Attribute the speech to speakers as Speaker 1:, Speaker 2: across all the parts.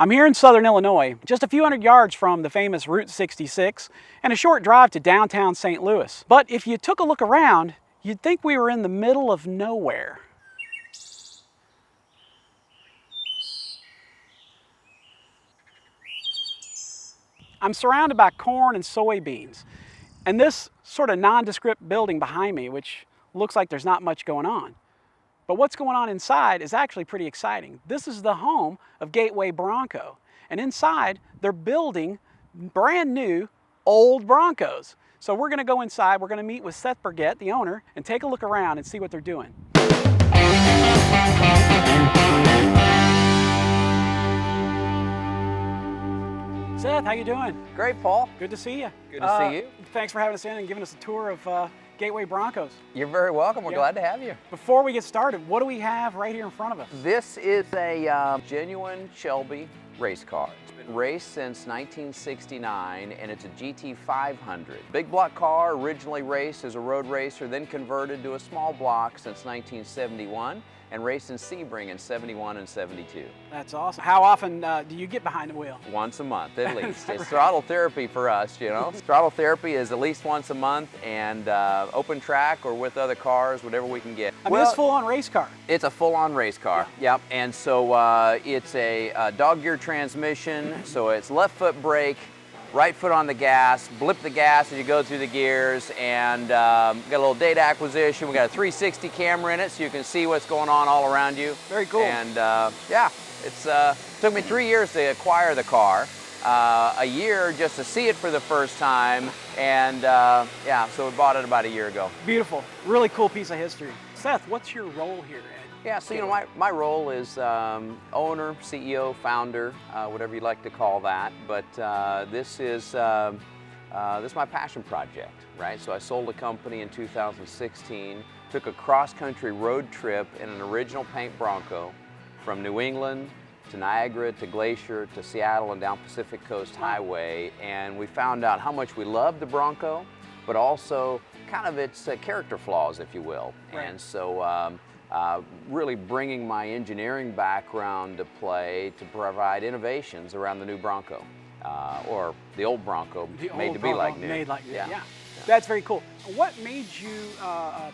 Speaker 1: I'm here in southern Illinois, just a few hundred yards from the famous Route 66 and a short drive to downtown St. Louis. But if you took a look around, you'd think we were in the middle of nowhere. I'm surrounded by corn and soybeans, and this sort of nondescript building behind me, which looks like there's not much going on. But what's going on inside is actually pretty exciting. This is the home of Gateway Bronco, and inside they're building brand new old Broncos. So we're gonna go inside, we're gonna meet with Seth Burgett, the owner, and take a look around and see what they're doing. Seth, how you doing?
Speaker 2: Great, Paul.
Speaker 1: Good to see you.
Speaker 2: Good to see you.
Speaker 1: Thanks for having us in and giving us a tour of Gateway Broncos.
Speaker 2: You're very welcome. We're glad to have you.
Speaker 1: Before we get started, what do we have right here in front of us?
Speaker 2: This is a genuine Shelby race car. It's been raced since 1969, and it's a GT 500. Big block car, originally raced as a road racer, then converted to a small block since 1971, and raced in Sebring in 71 and 72.
Speaker 1: That's awesome. How often do you get behind the wheel?
Speaker 2: Once a month, at least. It's
Speaker 1: right?
Speaker 2: Throttle therapy for us, you know. Throttle therapy is at least once a month, and open track or with other cars, whatever we can get.
Speaker 1: I mean, it's full-on race car.
Speaker 2: It's a full-on race car, yep. And so it's a dog gear transmission, so it's left foot brake, right foot on the gas, blip the gas as you go through the gears, and got a little data acquisition. We got a 360 camera in it, so you can see what's going on all around you.
Speaker 1: Very cool.
Speaker 2: And yeah, it's took me 3 years to acquire the car, a year just to see it for the first time, and yeah, so we bought it about a year ago.
Speaker 1: Beautiful, really cool piece of history. Seth, what's your role here?
Speaker 2: Yeah, so you know, my role is owner, CEO, founder, whatever you like to call that. But this is my passion project, right? So I sold the company in 2016, took a cross-country road trip in an original paint Bronco from New England to Niagara to Glacier to Seattle and down Pacific Coast Highway, and we found out how much we loved the Bronco, but also kind of its character flaws, if you will.
Speaker 1: Right.
Speaker 2: And so. Really bringing my engineering background to play to provide innovations around the new Bronco, or the old Bronco, made to be like new.
Speaker 1: Made like new, yeah. That's very cool. What made you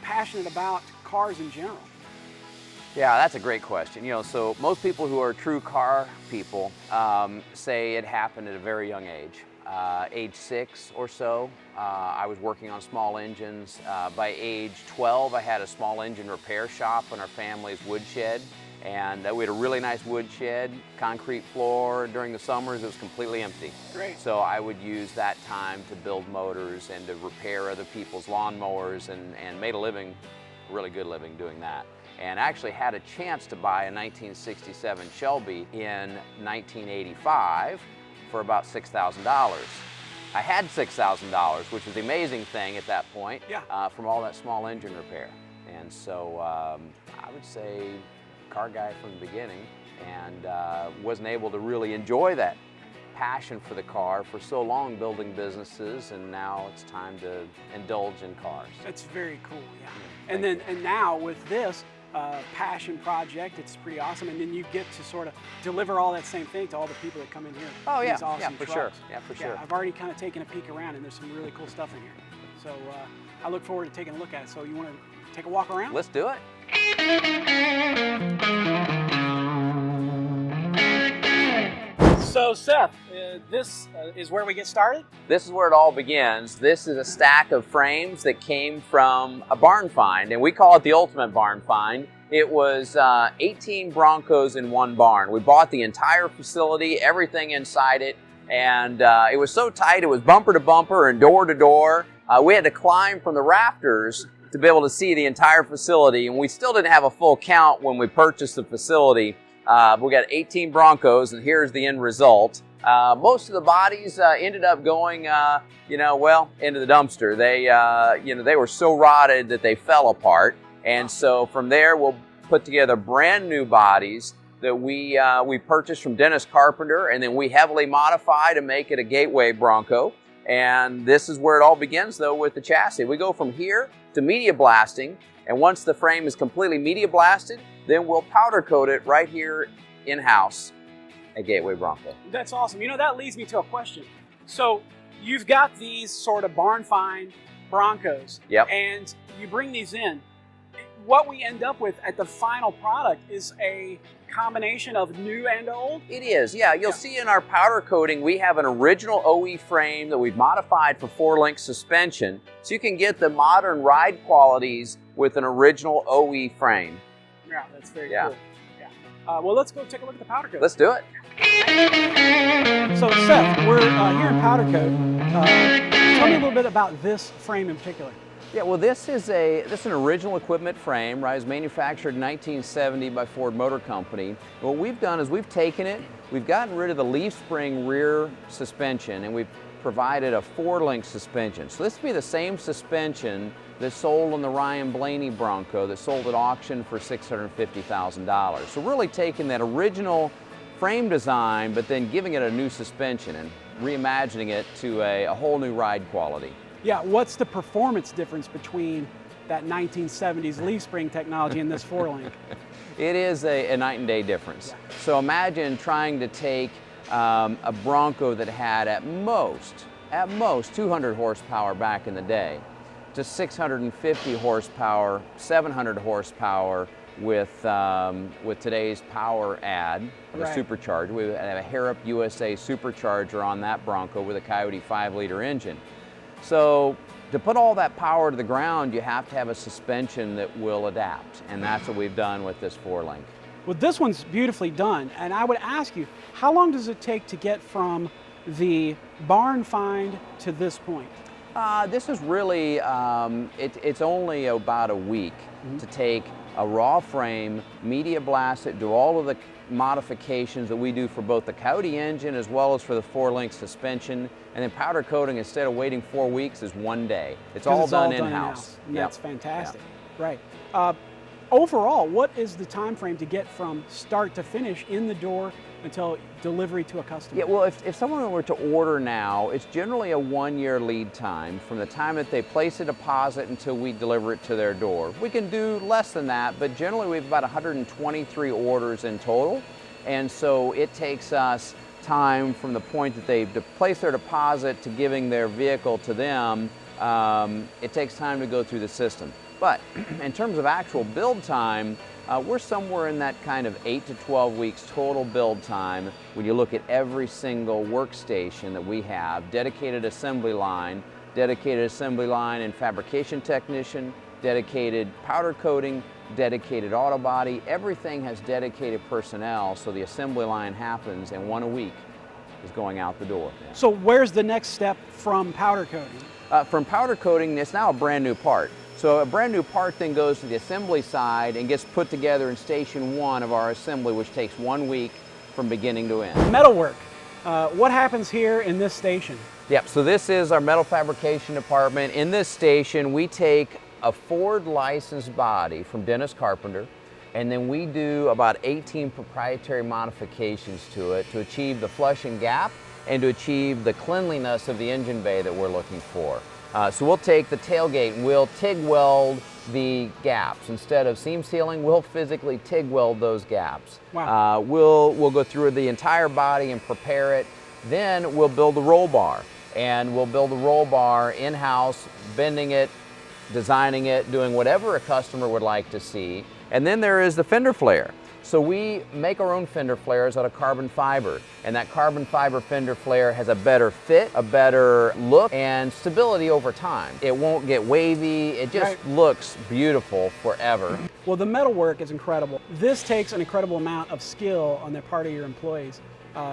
Speaker 1: passionate about cars in general?
Speaker 2: Yeah, that's a great question. You know, so most people who are true car people say it happened at a very young age. Age 6 or so, I was working on small engines. By age 12, I had a small engine repair shop in our family's woodshed, and we had a really nice woodshed, concrete floor. During the summers, it was completely empty.
Speaker 1: Great.
Speaker 2: So I would use that time to build motors and to repair other people's lawnmowers, and made a living, a really good living doing that. And actually had a chance to buy a 1967 Shelby in 1985 for about $6,000. I had $6,000, which was the amazing thing at that point, from all that small engine repair. And so I would say car guy from the beginning, and wasn't able to really enjoy that passion for the car for so long building businesses, and now it's time to indulge in cars.
Speaker 1: That's very cool, yeah. And now with this passion project, it's pretty awesome, and then you get to sort of deliver all that same thing to all the people that come in here.
Speaker 2: Oh yeah,
Speaker 1: These awesome
Speaker 2: yeah, for
Speaker 1: trucks.
Speaker 2: sure. Yeah, for sure.
Speaker 1: I've already kind of taken a peek around, and there's some really cool stuff in here. So I look forward to taking a look at it. So you want to take a walk around?
Speaker 2: Let's do it.
Speaker 1: So Seth, this is where we get started?
Speaker 2: This is where it all begins. This is a stack of frames that came from a barn find, and we call it the ultimate barn find. It was 18 Broncos in one barn. We bought the entire facility, everything inside it, and it was so tight, it was bumper to bumper and door to door. We had to climb from the rafters to be able to see the entire facility, and we still didn't have a full count when we purchased the facility. We got 18 Broncos, and here's the end result. Most of the bodies ended up going, well, into the dumpster. They, they were so rotted that they fell apart. And so from there, we'll put together brand new bodies that we purchased from Dennis Carpenter, and then we heavily modify to make it a Gateway Bronco. And this is where it all begins, though, with the chassis. We go from here to media blasting, and once the frame is completely media blasted, then we'll powder coat it right here in-house. at Gateway Bronco.
Speaker 1: That's awesome. You know, that leads me to a question. So you've got these sort of barn find Broncos.
Speaker 2: Yep.
Speaker 1: And you bring these in. What we end up with at the final product is a combination of new and old?
Speaker 2: It is, yeah. You'll see in our powder coating, we have an original OE frame that we've modified for 4-link suspension, so you can get the modern ride qualities with an original OE frame.
Speaker 1: Yeah, that's very cool. Yeah. Well, let's go take a look at the powder coat.
Speaker 2: Let's do it.
Speaker 1: So, Seth, we're here in powder coat. Tell me a little bit about this frame in particular.
Speaker 2: Yeah, well, this is an original equipment frame, right? It was manufactured in 1970 by Ford Motor Company. And what we've done is we've taken it, we've gotten rid of the leaf spring rear suspension, and we've provided a 4-link suspension. So this would be the same suspension that sold on the Ryan Blaney Bronco that sold at auction for $650,000. So really taking that original frame design, but then giving it a new suspension and reimagining it to a whole new ride quality.
Speaker 1: Yeah, what's the performance difference between that 1970s leaf spring technology and this 4-link?
Speaker 2: It is a night and day difference. Yeah. So imagine trying to take a Bronco that had at most 200 horsepower back in the day to 650 horsepower, 700 horsepower with today's power add of a supercharger. We have a Harrop USA supercharger on that Bronco with a Coyote 5-liter engine. So to put all that power to the ground, you have to have a suspension that will adapt, and that's what we've done with this 4-link.
Speaker 1: Well, this one's beautifully done, and I would ask you, how long does it take to get from the barn find to this point?
Speaker 2: This is really, it's only about a week to take a raw frame, media blast it, do all of the modifications that we do for both the Coyote engine as well as for the 4-link suspension, and then powder coating, instead of waiting 4 weeks, is 1 day. It's all done in-house.
Speaker 1: And that's fantastic. Right. Overall, what is the time frame to get from start to finish in the door until delivery to a customer?
Speaker 2: Yeah, well, if someone were to order now, it's generally a 1-year lead time from the time that they place a deposit until we deliver it to their door. We can do less than that, but generally we have about 123 orders in total, and so it takes us time from the point that they place their deposit to giving their vehicle to them. It takes time to go through the system. But in terms of actual build time, we're somewhere in that kind of 8 to 12 weeks total build time when you look at every single workstation that we have, dedicated assembly line and fabrication technician, dedicated powder coating, dedicated auto body. Everything has dedicated personnel, so the assembly line happens and 1 a week is going out the door.
Speaker 1: So where's the next step from powder coating?
Speaker 2: From powder coating, it's now a brand new part. So a brand new part then goes to the assembly side and gets put together in station 1 of our assembly, which takes 1 week from beginning to end.
Speaker 1: Metalwork. What happens here in this station?
Speaker 2: Yep, so this is our metal fabrication department. In this station, we take a Ford licensed body from Dennis Carpenter, and then we do about 18 proprietary modifications to it to achieve the flush and gap and to achieve the cleanliness of the engine bay that we're looking for. So we'll take the tailgate and we'll TIG weld the gaps. Instead of seam sealing, we'll physically TIG weld those gaps.
Speaker 1: Wow.
Speaker 2: We'll go through the entire body and prepare it. Then we'll build the roll bar. And we'll build the roll bar in-house, bending it, designing it, doing whatever a customer would like to see. And then there is the fender flare. So we make our own fender flares out of carbon fiber, and that carbon fiber fender flare has a better fit, a better look, and stability over time. It won't get wavy, it just looks beautiful forever.
Speaker 1: Well, the metalwork is incredible. This takes an incredible amount of skill on the part of your employees.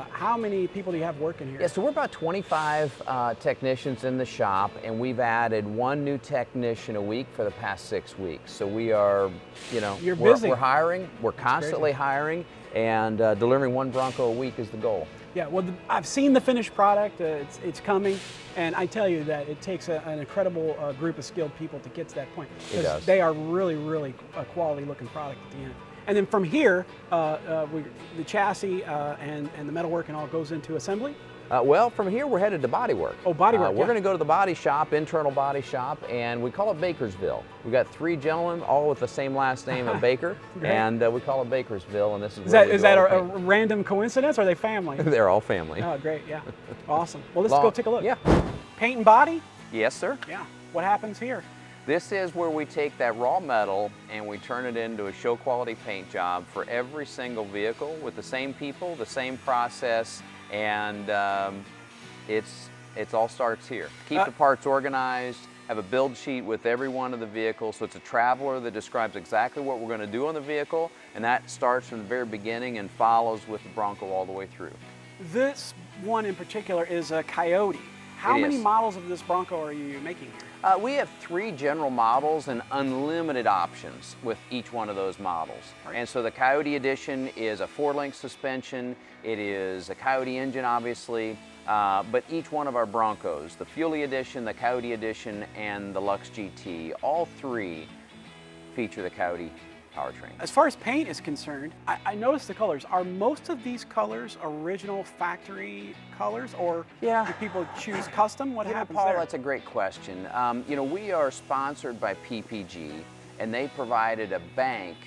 Speaker 1: How many people do you have working here?
Speaker 2: Yeah, so we're about 25 technicians in the shop, and we've added 1 new technician a week for the past 6 weeks. So we are,
Speaker 1: You're busy.
Speaker 2: We're hiring, we're constantly hiring, and delivering 1 Bronco a week is the goal.
Speaker 1: Yeah, well, I've seen the finished product. It's coming, and I tell you that it takes an incredible group of skilled people to get to that point.
Speaker 2: It does.
Speaker 1: They are really, really a quality-looking product at the end. And then from here, the chassis and the metalwork and all goes into assembly?
Speaker 2: Well, from here we're headed to bodywork.
Speaker 1: Oh, bodywork.
Speaker 2: We're going to go to the body shop, internal body shop, and we call it Bakersville. We've got 3 gentlemen, all with the same last name of Baker, and we call it Bakersville. And this is
Speaker 1: Is that a random coincidence? Or are they family?
Speaker 2: They're all family.
Speaker 1: Oh, great. Yeah. Awesome. Well, let's go take a look.
Speaker 2: Yeah.
Speaker 1: Paint and body?
Speaker 2: Yes, sir.
Speaker 1: Yeah. What happens here?
Speaker 2: This is where we take that raw metal and we turn it into a show quality paint job for every single vehicle with the same people, the same process, and it all starts here. Keep the parts organized, have a build sheet with every one of the vehicles, so it's a traveler that describes exactly what we're going to do on the vehicle, and that starts from the very beginning and follows with the Bronco all the way through.
Speaker 1: This one in particular is a Coyote. How many models of this Bronco are you making here?
Speaker 2: We have 3 general models and unlimited options with each one of those models. Right. And so the Coyote Edition is a 4-link suspension. It is a Coyote engine, obviously, but each one of our Broncos, the Fuelie Edition, the Coyote Edition, and the Luxe GT, all 3 feature the Coyote powertrain.
Speaker 1: As far as paint is concerned, I noticed the colors. Are most of these colors original factory colors, or do people choose custom? What happens
Speaker 2: Paul,
Speaker 1: there?
Speaker 2: that's a great question. You know, we are sponsored by PPG, and they provided a bank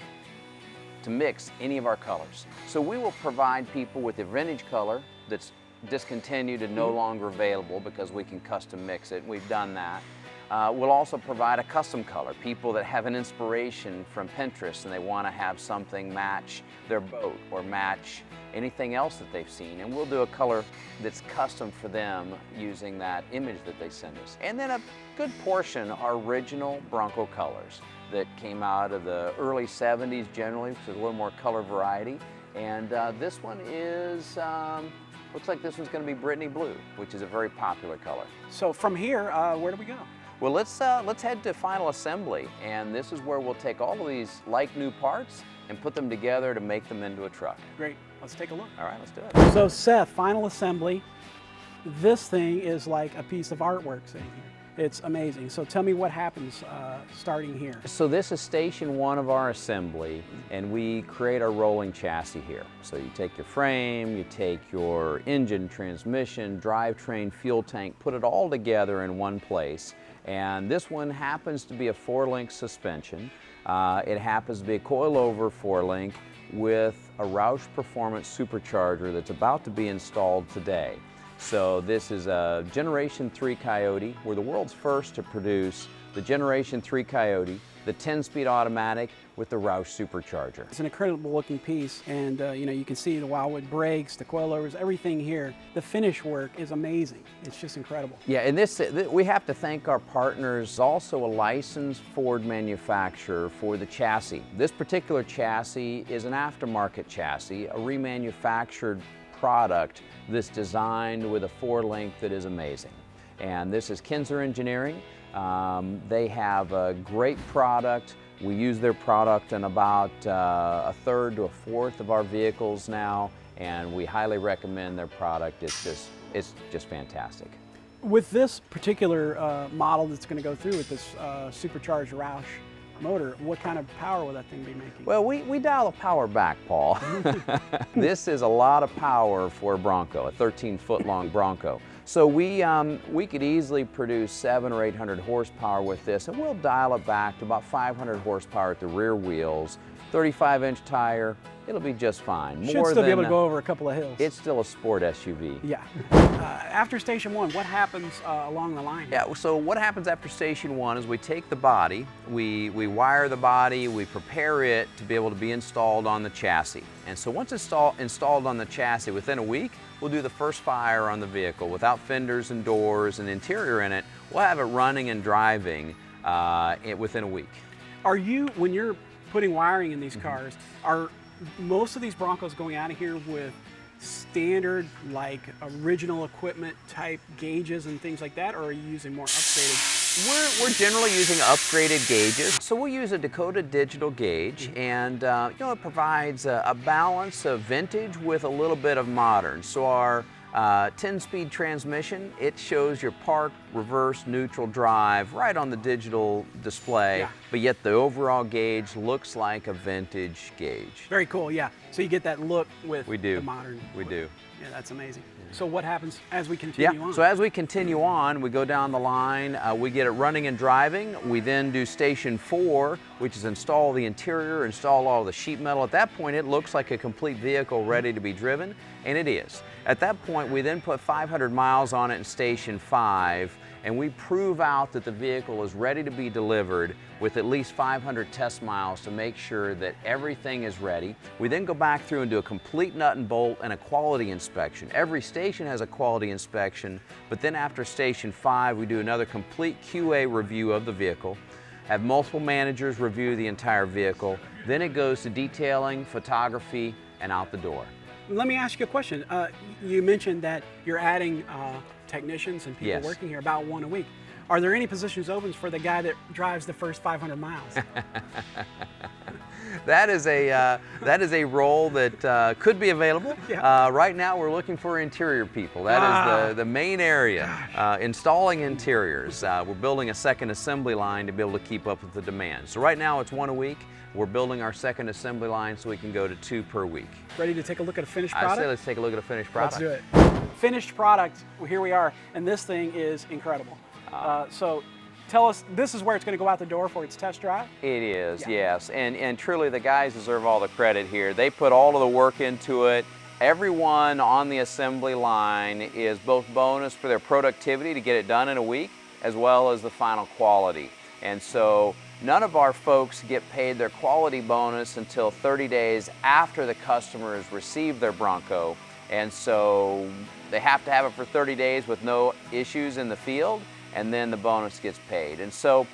Speaker 2: to mix any of our colors. So we will provide people with a vintage color that's discontinued and no longer available because we can custom mix it. We've done that. We'll also provide a custom color. People that have an inspiration from Pinterest and they want to have something match their boat or match anything else that they've seen, and we'll do a color that's custom for them using that image that they send us. And then a good portion are original Bronco colors that came out of the early 70s generally, so a little more color variety. And this one is, looks like this one's going to be Brittany Blue, which is a very popular color.
Speaker 1: So from here, where do we go?
Speaker 2: Well, let's head to final assembly, and this is where we'll take all of these like new parts and put them together to make them into a truck.
Speaker 1: Great, let's take a look.
Speaker 2: All right, let's do it.
Speaker 1: So Seth, final assembly. This thing is like a piece of artwork sitting here. It's amazing. So tell me what happens starting here.
Speaker 2: So this is station 1 of our assembly, and we create our rolling chassis here. So you take your frame, you take your engine, transmission, drivetrain, fuel tank, put it all together in one place. And this one happens to be a 4-link suspension. It happens to be a coilover 4-link with a Roush Performance supercharger that's about to be installed today. So this is a Generation 3 Coyote. We're the world's first to produce the Generation 3 Coyote, the 10-speed automatic with the Roush supercharger. It's
Speaker 1: an incredible looking piece, and you know, you can see the wildwood brakes, the coilovers, everything here. The finish work is amazing. It's just incredible.
Speaker 2: Yeah, and this we have to thank our partners, also a licensed Ford manufacturer for the chassis. This particular chassis is an aftermarket chassis, a remanufactured product that's designed with a 4-link that is amazing. And this is Kinzer Engineering. They have a great product. We use their product in about a third to a fourth of our vehicles now, and we highly recommend their product. It's just fantastic.
Speaker 1: With this particular model that's going to go through with this supercharged Roush motor, what kind of power will that thing be making?
Speaker 2: Well, we dial the power back, Paul. This is a lot of power for a Bronco, a 13-foot long Bronco. So we could easily produce 700 or 800 horsepower with this, and we'll dial it back to about 500 horsepower at the rear wheels, 35-inch tire. It'll be just fine.
Speaker 1: Should still be able to go over a couple of hills.
Speaker 2: It's still a sport SUV.
Speaker 1: Yeah. After station 1, what happens along the line?
Speaker 2: Yeah, so what happens after station 1 is we take the body, we wire the body, we prepare it to be able to be installed on the chassis. And so once it's installed on the chassis, within a week, we'll do the first fire on the vehicle without fenders and doors and interior in it. We'll have it running and driving within a week.
Speaker 1: Are you, when you're putting wiring in these cars, are most of these Broncos going out of here with standard, like original equipment type gauges and things like that, or are you using more upgraded?
Speaker 2: We're generally using upgraded gauges. So we'll use a Dakota digital gauge, and you know, it provides a balance of vintage with a little bit of modern. So our 10-speed transmission, it shows your park, reverse, neutral, drive, right on the digital display,
Speaker 1: Yeah.
Speaker 2: but yet the overall gauge looks like a vintage gauge.
Speaker 1: Very cool, yeah. So you get that look with the modern.
Speaker 2: We do.
Speaker 1: Yeah, that's amazing. So what happens as we continue on?
Speaker 2: So as we continue on, we go down the line, we get it running and driving. We then do station 4, which is install the interior, install all the sheet metal. At that point, it looks like a complete vehicle ready to be driven, and it is. At that point, we then put 500 miles on it in station 5, and we prove out that the vehicle is ready to be delivered with at least 500 test miles to make sure that everything is ready. We then go back through and do a complete nut and bolt and a quality inspection. Every station has a quality inspection, but then after station 5, we do another complete QA review of the vehicle, have multiple managers review the entire vehicle, then it goes to detailing, photography, and out the door.
Speaker 1: Let me ask you a question. You mentioned that you're adding technicians and people working here, about 1 a week. Are there any positions open for the guy that drives the first 500 miles?
Speaker 2: That is a role that could be available.
Speaker 1: Yeah.
Speaker 2: Right now we're looking for interior people. That is the main area, installing interiors. We're building a second assembly line to be able to keep up with the demand. So right now it's 1 a week. We're building our second assembly line so we can go to 2 per week.
Speaker 1: Ready to take a look at a finished product?
Speaker 2: I say let's take a look at a finished product.
Speaker 1: Let's do it. Finished product, well, here we are, and this thing is incredible. So tell us, this is where it's going to go out the door for its test drive?
Speaker 2: It is, yes. And truly the guys deserve all the credit here. They put all of the work into it. Everyone on the assembly line is both bonus for their productivity to get it done in a week, as well as the final quality. And so none of our folks get paid their quality bonus until 30 days after the customers receive their Bronco. And so they have to have it for 30 days with no issues in the field, and then the bonus gets paid. And so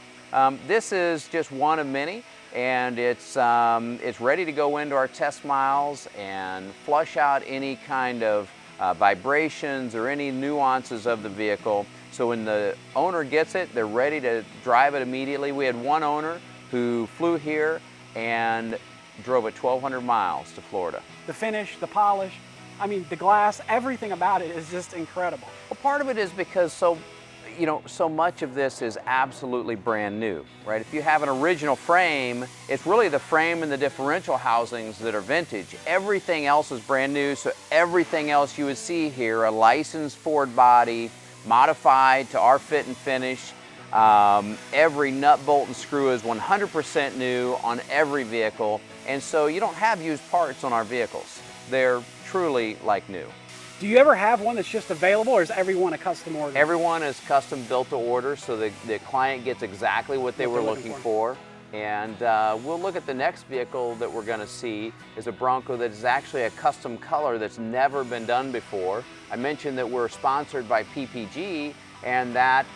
Speaker 2: this is just one of many, and it's ready to go into our test miles and flush out any kind of vibrations or any nuances of the vehicle. So when the owner gets it, they're ready to drive it immediately. We had one owner who flew here and drove it 1,200 miles to Florida.
Speaker 1: The finish, the polish, I mean, the glass, everything about it is just incredible.
Speaker 2: Well, part of it is because so much of this is absolutely brand new, right? If you have an original frame, it's really the frame and the differential housings that are vintage. Everything else is brand new, so everything else you would see here, a licensed Ford body, modified to our fit and finish. Every nut, bolt, and screw is 100% new on every vehicle, and so you don't have used parts on our vehicles. They're truly like new.
Speaker 1: Do you ever have one that's just available, or is everyone a custom order?
Speaker 2: Everyone is custom built to order, so the client gets exactly what they were looking for. And we'll look at the next vehicle that we're going to see is a Bronco that is actually a custom color that's never been done before. I mentioned that we're sponsored by PPG, and that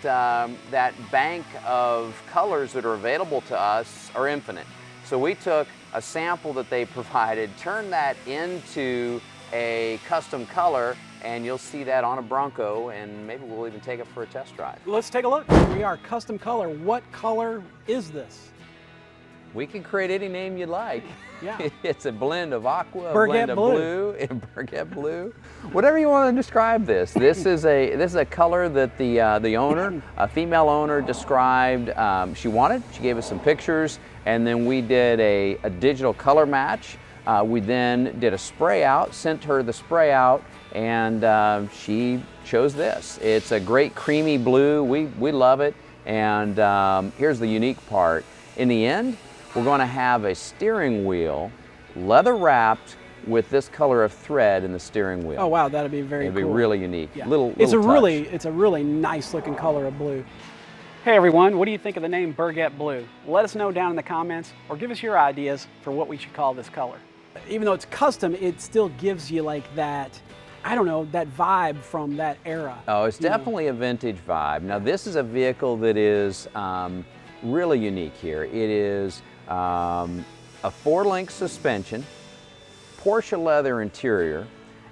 Speaker 2: bank of colors that are available to us are infinite. So we took a sample that they provided, turned that into a custom color, and you'll see that on a Bronco, and maybe we'll even take it for a test drive.
Speaker 1: Let's take a look. Here we are, custom color. What color is this?
Speaker 2: We can create any name you like.
Speaker 1: Yeah.
Speaker 2: It's a blend of aqua,
Speaker 1: Burgett
Speaker 2: a blend of blue, and Burgett blue. Whatever you want to describe this. This is a color that the owner, a female owner, described she wanted. She gave us some pictures, and then we did a digital color match. We then did a spray out, sent her the spray out, and she chose this. It's a great creamy blue. We love it. And here's the unique part. In the end, we're going to have a steering wheel leather wrapped with this color of thread in the steering wheel.
Speaker 1: Oh wow, that'd be very cool.
Speaker 2: It'd be really unique.
Speaker 1: Yeah.
Speaker 2: It's a
Speaker 1: really nice looking color of blue. Hey everyone, what do you think of the name Burgett Blue? Let us know down in the comments, or give us your ideas for what we should call this color. Even though it's custom, it still gives you like that, I don't know, that vibe from that era.
Speaker 2: Oh, it's definitely a vintage vibe. Now this is a vehicle that is really unique here. It is a 4-link suspension, Porsche leather interior,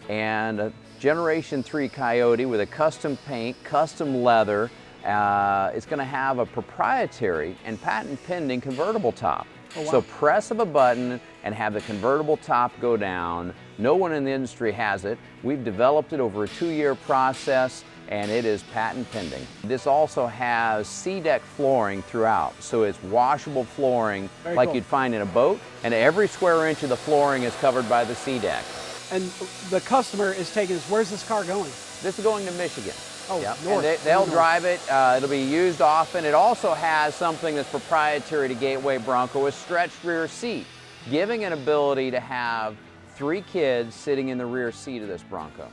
Speaker 2: and a Generation 3 Coyote with a custom paint, custom leather. It's going to have a proprietary and patent pending convertible top. Oh, wow. So press of a button and have the convertible top go down. No one in the industry has it. We've developed it over a 2-year process, and it is patent pending. This also has C-deck flooring throughout, so it's washable flooring like you'd find in a boat, and every square inch of the flooring is covered by the C-deck.
Speaker 1: And the customer is taking this. Where's this car going?
Speaker 2: This is going to Michigan.
Speaker 1: Oh,
Speaker 2: yep.
Speaker 1: north.
Speaker 2: And they'll drive it. It'll be used often. It also has something that's proprietary to Gateway Bronco, a stretched rear seat, giving an ability to have 3 kids sitting in the rear seat of this Bronco.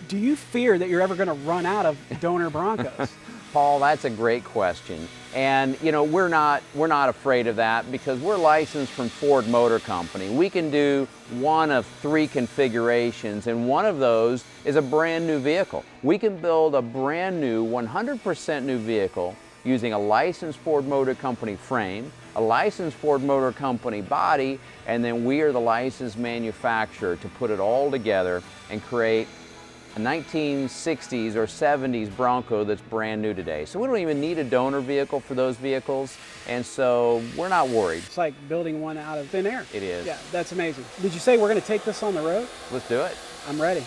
Speaker 1: Do you fear that you're ever going to run out of donor Broncos?
Speaker 2: Paul, that's a great question. And you know, we're not afraid of that because we're licensed from Ford Motor Company. We can do one of 3 configurations, and one of those is a brand new vehicle. We can build a brand new 100% new vehicle using a licensed Ford Motor Company frame, a licensed Ford Motor Company body, and then we are the licensed manufacturer to put it all together and create a 1960s or 70s Bronco that's brand new today. So we don't even need a donor vehicle for those vehicles, and so we're not worried.
Speaker 1: It's like building one out of thin air.
Speaker 2: It is.
Speaker 1: Yeah, that's amazing. Did you say we're going to take this on the road?
Speaker 2: Let's do it.
Speaker 1: I'm ready.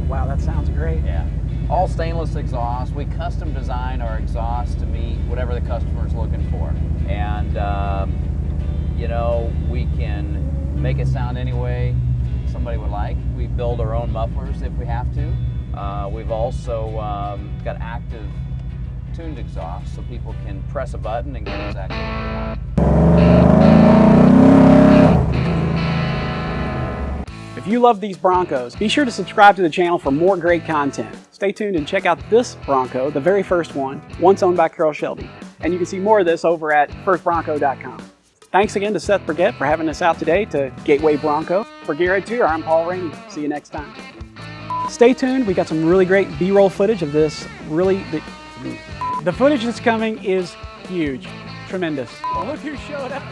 Speaker 1: Wow, that sounds great.
Speaker 2: Yeah. All stainless exhaust. We custom design our exhaust to meet whatever the customer is looking for. And, you know, we can make it sound any way somebody would like. We build our own mufflers if we have to. We've also got active tuned exhaust so people can press a button and get exactly what they want.
Speaker 1: If you love these Broncos, be sure to subscribe to the channel for more great content. Stay tuned and check out this Bronco, the very first one, once owned by Carroll Shelby. And you can see more of this over at firstbronco.com. Thanks again to Seth Burgett for having us out today to Gateway Bronco. For Gearhead Tour, I'm Paul Rainey. See you next time. Stay tuned. We got some really great B-roll footage of this. The footage that's coming is huge, tremendous. Look who showed up.